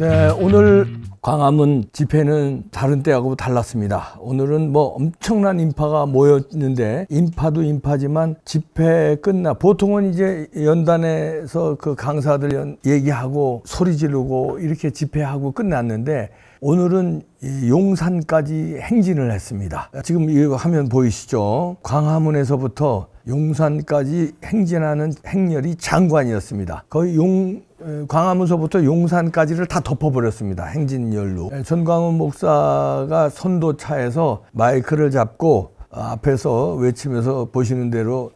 네, 오늘 광화문 집회는 다른 때하고 달랐습니다. 오늘은 뭐 엄청난 인파가 모였는데, 인파도 인파지만 집회 끝나 보통은 이제 연단에서 그 강사들 얘기하고 소리 지르고 이렇게 집회하고 끝났는데, 오늘은 용산까지 행진을 했습니다. 지금 이 화면 보이시죠? 광화문에서부터 용산까지 행진하는 행렬이 장관이었습니다. 거의 광화문서부터 용산까지를 다 덮어버렸습니다. 행진열로. 전광훈 목사가 선도차에서 마이크를 잡고 앞에서 외치면서 보시는 대로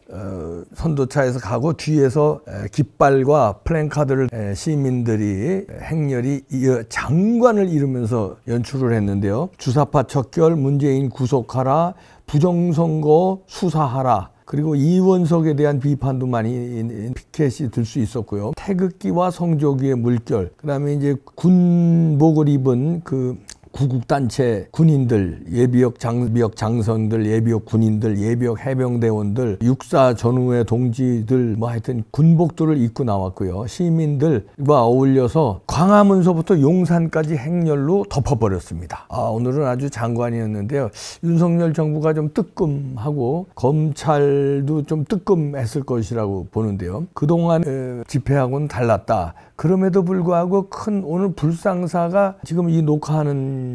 선도차에서 가고, 뒤에서 깃발과 플랜카드를 시민들이 행렬이 장관을 이루면서 연출을 했는데요. 주사파 척결, 문재인 구속하라, 부정선거 수사하라, 그리고 이원석에 대한 비판도 많이 피켓이 들 수 있었고요. 태극기와 성조기의 물결, 그 다음에 이제 군복을 입은 그 구국단체 군인들, 예비역 장성들, 예비역 군인들, 예비역 해병대원들, 육사 전후의 동지들, 뭐 하여튼 군복들을 입고 나왔고요. 시민들과 어울려서 광화문서부터 용산까지 행렬로 덮어버렸습니다. 오늘은 아주 장관이었는데요. 윤석열 정부가 좀 뜨끔하고 검찰도 좀 뜨끔했을 것이라고 보는데요. 그동안 집회하고는 달랐다. 그럼에도 불구하고 큰 오늘 불상사가 지금 이 녹화하는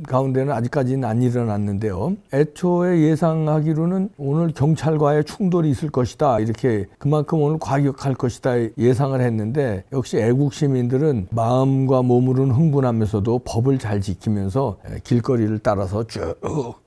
가운데는 아직까지는 안 일어났는데요. 애초에 예상하기로는 오늘 경찰과의 충돌이 있을 것이다, 이렇게 그만큼 오늘 과격할 것이다 예상을 했는데, 역시 애국 시민들은 마음과 몸으로는 흥분하면서도 법을 잘 지키면서 길거리를 따라서 쭉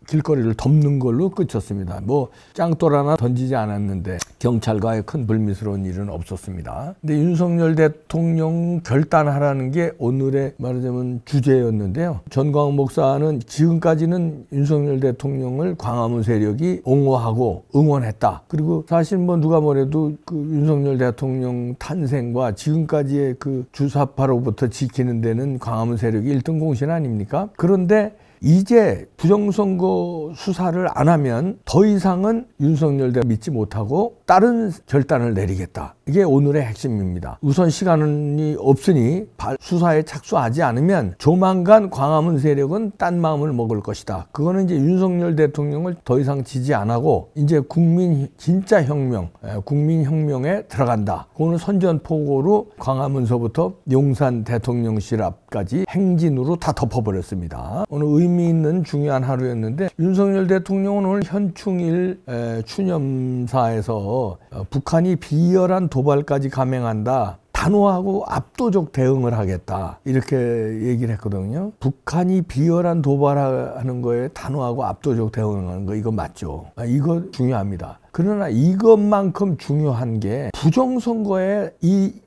길거리를 덮는 걸로 끝쳤습니다. 뭐 짱돌 하나 던지지 않았는데 경찰과의 큰 불미스러운 일은 없었습니다. 근데 윤석열 대통령 결단하라는 게 오늘의 말하자면 주제였는데요. 전광훈 목사는 지금까지는 윤석열 대통령을 광화문 세력이 옹호하고 응원했다. 그리고 사실 뭐 누가 뭐래도 그 윤석열 대통령 탄생과 지금까지의 그 주사파로부터 지키는 데는 광화문 세력이 1등 공신 아닙니까? 그런데 이제 부정선거 수사를 안 하면 더 이상은 윤석열 대통령 믿지 못하고 다른 결단을 내리겠다. 이게 오늘의 핵심입니다. 우선 시간이 없으니 수사에 착수하지 않으면 조만간 광화문 세력은 딴 마음을 먹을 것이다. 그거는 이제 윤석열 대통령을 더 이상 지지 안 하고 이제 진짜 혁명, 국민혁명에 들어간다. 오늘 선전포고로 광화문서부터 용산 대통령실 앞까지 행진으로 다 덮어버렸습니다. 오늘 의미 있는 중요한 하루였는데, 윤석열 대통령은 오늘 현충일 추념사에서 북한이 비열한 도발까지 감행한다, 단호하고 압도적 대응을 하겠다, 이렇게 얘기를 했거든요. 북한이 비열한 도발하는 거에 단호하고 압도적 대응하는 거, 이거 맞죠? 이거 중요합니다. 그러나 이것만큼 중요한 게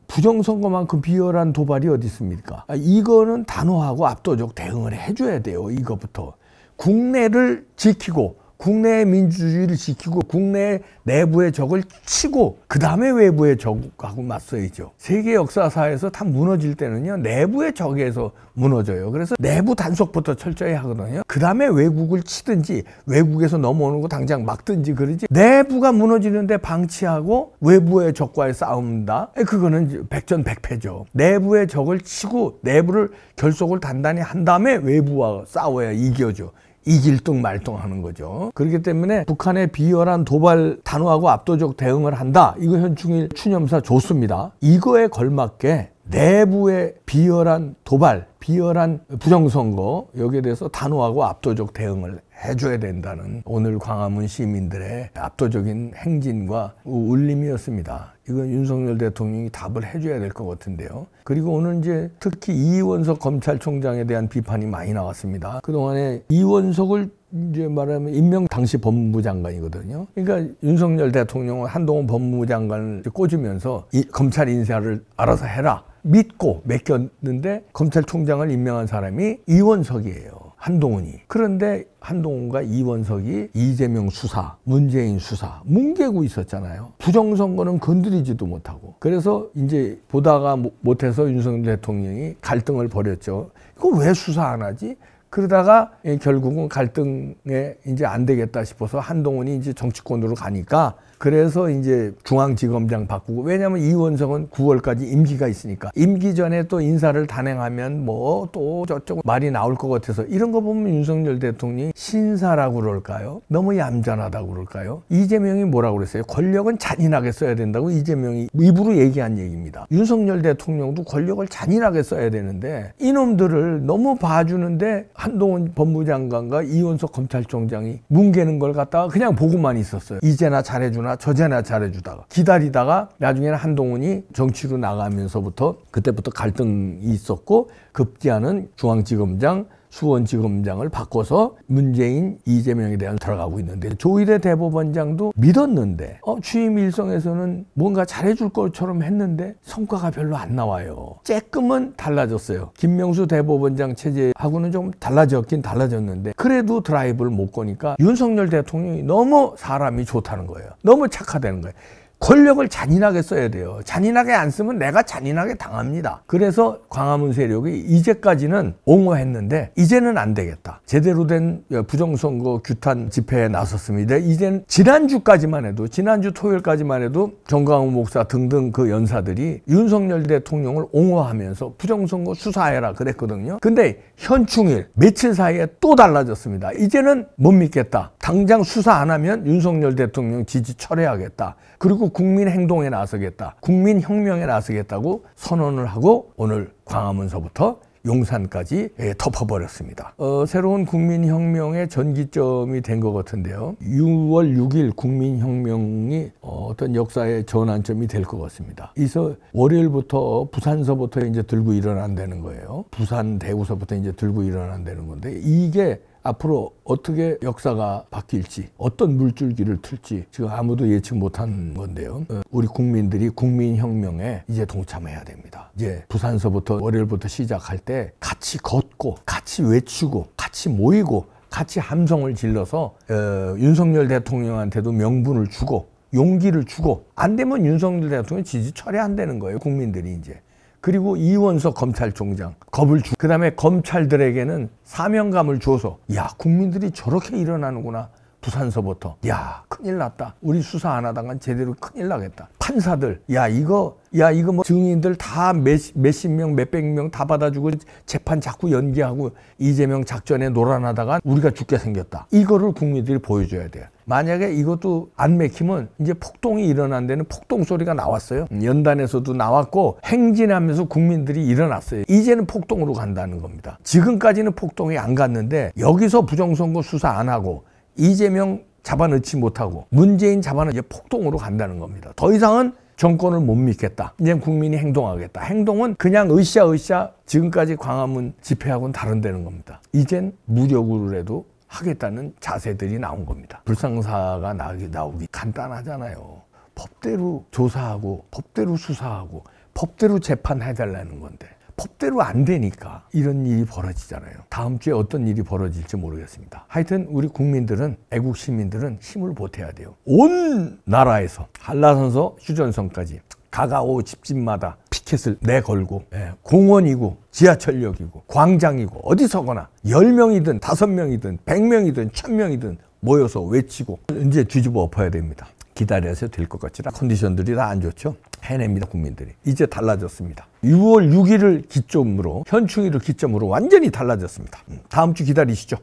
부정선거만큼 비열한 도발이 어디 있습니까? 이거는 단호하고 압도적 대응을 해줘야 돼요. 이거부터 국내를 지키고, 국내의 민주주의를 지키고, 국내 내부의 적을 치고, 그 다음에 외부의 적하고 맞서야죠. 세계 역사사에서 다 무너질 때는요, 내부의 적에서 무너져요. 그래서 내부 단속부터 철저히 하거든요. 그 다음에 외국을 치든지, 외국에서 넘어오는 거 당장 막든지 그러지, 내부가 무너지는데 방치하고 외부의 적과의 싸움다, 그거는 백전백패죠. 내부의 적을 치고 내부를 결속을 단단히 한 다음에 외부와 싸워야 이겨죠. 이길 둥 말둥 하는 거죠. 그렇기 때문에 북한의 비열한 도발 단호하고 압도적 대응을 한다. 이거 현충일 추념사 좋습니다. 이거에 걸맞게 내부의 비열한 도발, 비열한 부정선거, 여기에 대해서 단호하고 압도적 대응을 해줘야 된다는 오늘 광화문 시민들의 압도적인 행진과 울림이었습니다. 이건 윤석열 대통령이 답을 해줘야 될 것 같은데요. 그리고 오늘 이제 특히 이원석 검찰총장에 대한 비판이 많이 나왔습니다. 그동안에 이원석을 이제 말하면 임명 당시 법무부 장관이거든요. 그러니까 윤석열 대통령은 한동훈 법무부 장관을 꽂으면서 검찰 인사를 알아서 해라 믿고 맡겼는데, 검찰총장을 임명한 사람이 이원석이에요. 한동훈이. 그런데 한동훈과 이원석이 이재명 수사, 문재인 수사 뭉개고 있었잖아요. 부정선거는 건드리지도 못하고. 그래서 이제 보다가 못해서 윤석열 대통령이 갈등을 벌였죠. 이거 왜 수사 안 하지? 그러다가 결국은 갈등에 이제 안 되겠다 싶어서 한동훈이 이제 정치권으로 가니까 그래서 이제 중앙지검장 바꾸고, 왜냐하면 이원석은 9월까지 임기가 있으니까 임기 전에 또 인사를 단행하면 뭐 또 저쪽 말이 나올 것 같아서, 이런 거 보면 윤석열 대통령이 신사라고 그럴까요? 너무 얌전하다고 그럴까요? 이재명이 뭐라고 그랬어요? 권력은 잔인하게 써야 된다고 이재명이 입으로 얘기한 얘기입니다. 윤석열 대통령도 권력을 잔인하게 써야 되는데 이놈들을 너무 봐주는데 한동훈 법무장관과 이원석 검찰총장이 뭉개는 걸 갖다가 그냥 보고만 있었어요. 이제나 잘해주나 저제나 잘해주다가 기다리다가 나중에는 한동훈이 정치로 나가면서부터 그때부터 갈등이 있었고, 급기야는 중앙지검장 수원지검장을 바꿔서 문재인, 이재명에 대한 들어가고 있는데, 조희대 대법원장도 믿었는데 취임 일성에서는 뭔가 잘해줄 것처럼 했는데 성과가 별로 안 나와요. 조금은 달라졌어요. 김명수 대법원장 체제하고는 좀 달라졌긴 달라졌는데 그래도 드라이브를 못 거니까 윤석열 대통령이 너무 사람이 좋다는 거예요. 너무 착하다는 거예요. 권력을 잔인하게 써야 돼요. 잔인하게 안 쓰면 내가 잔인하게 당합니다. 그래서 광화문 세력이 이제까지는 옹호했는데 이제는 안 되겠다. 제대로 된 부정선거 규탄 집회에 나섰습니다. 이제는 지난주까지만 해도, 지난주 토요일까지만 해도 정광훈 목사 등등 그 연사들이 윤석열 대통령을 옹호하면서 부정선거 수사해라 그랬거든요. 근데 현충일 며칠 사이에 또 달라졌습니다. 이제는 못 믿겠다. 당장 수사 안 하면 윤석열 대통령 지지 철회하겠다. 그리고 국민행동에 나서겠다. 국민혁명에 나서겠다고 선언을 하고 오늘 광화문서부터 용산까지 덮어버렸습니다. 새로운 국민혁명의 전기점이 된 것 같은데요. 6월 6일 국민혁명이 어떤 역사의 전환점이 될 것 같습니다. 그래서 월요일부터 부산서부터 이제 들고 일어난다는 거예요. 부산 대구서부터 이제 들고 일어난다는 건데, 이게 앞으로 어떻게 역사가 바뀔지, 어떤 물줄기를 틀지 지금 아무도 예측 못한 건데요. 우리 국민들이 국민혁명에 이제 동참해야 됩니다. 이제 부산서부터 월요일부터 시작할 때 같이 걷고 같이 외치고 같이 모이고 같이 함성을 질러서 윤석열 대통령한테도 명분을 주고 용기를 주고, 안 되면 윤석열 대통령 지지 철회한다는 거예요. 국민들이 이제. 그리고 이원석 검찰총장 겁을 주고, 그 다음에 검찰들에게는 사명감을 줘서, 야, 국민들이 저렇게 일어나는구나. 부산서부터, 야, 큰일 났다. 우리 수사 안 하다간 제대로 큰일 나겠다. 판사들, 야 이거 뭐 증인들 다 몇십 명, 몇백 명 다 받아주고 재판 자꾸 연기하고 이재명 작전에 놀아나다가 우리가 죽게 생겼다. 이거를 국민들이 보여줘야 돼요. 만약에 이것도 안 맥히면 이제 폭동이 일어난 데는 폭동 소리가 나왔어요. 연단에서도 나왔고 행진하면서 국민들이 일어났어요. 이제는 폭동으로 간다는 겁니다. 지금까지는 폭동이 안 갔는데 여기서 부정선거 수사 안 하고 이재명 잡아넣지 못하고 문재인 잡아넣 이제 폭동으로 간다는 겁니다. 더 이상은 정권을 못 믿겠다. 이제 국민이 행동하겠다. 행동은 그냥 으쌰으쌰 지금까지 광화문 집회하고는 다른다는 겁니다. 이젠 무력으로라도 하겠다는 자세들이 나온 겁니다. 불상사가 나오기 간단하잖아요. 법대로 조사하고 법대로 수사하고 법대로 재판해달라는 건데 법대로 안 되니까 이런 일이 벌어지잖아요. 다음 주에 어떤 일이 벌어질지 모르겠습니다. 하여튼 우리 국민들은, 애국 시민들은 힘을 보태야 돼요. 온 나라에서 한라산서 휴전선까지 가가오 집집마다 피켓을 내걸고, 공원이고 지하철역이고 광장이고 어디서거나 10명이든 5명이든 100명이든 1000명이든 모여서 외치고 이제 뒤집어 엎어야 됩니다. 기다려서 될 것 같지라 컨디션들이 다 안 좋죠. 해냅니다. 국민들이. 이제 달라졌습니다. 6월 6일을 기점으로, 현충일을 기점으로 완전히 달라졌습니다. 다음 주 기다리시죠.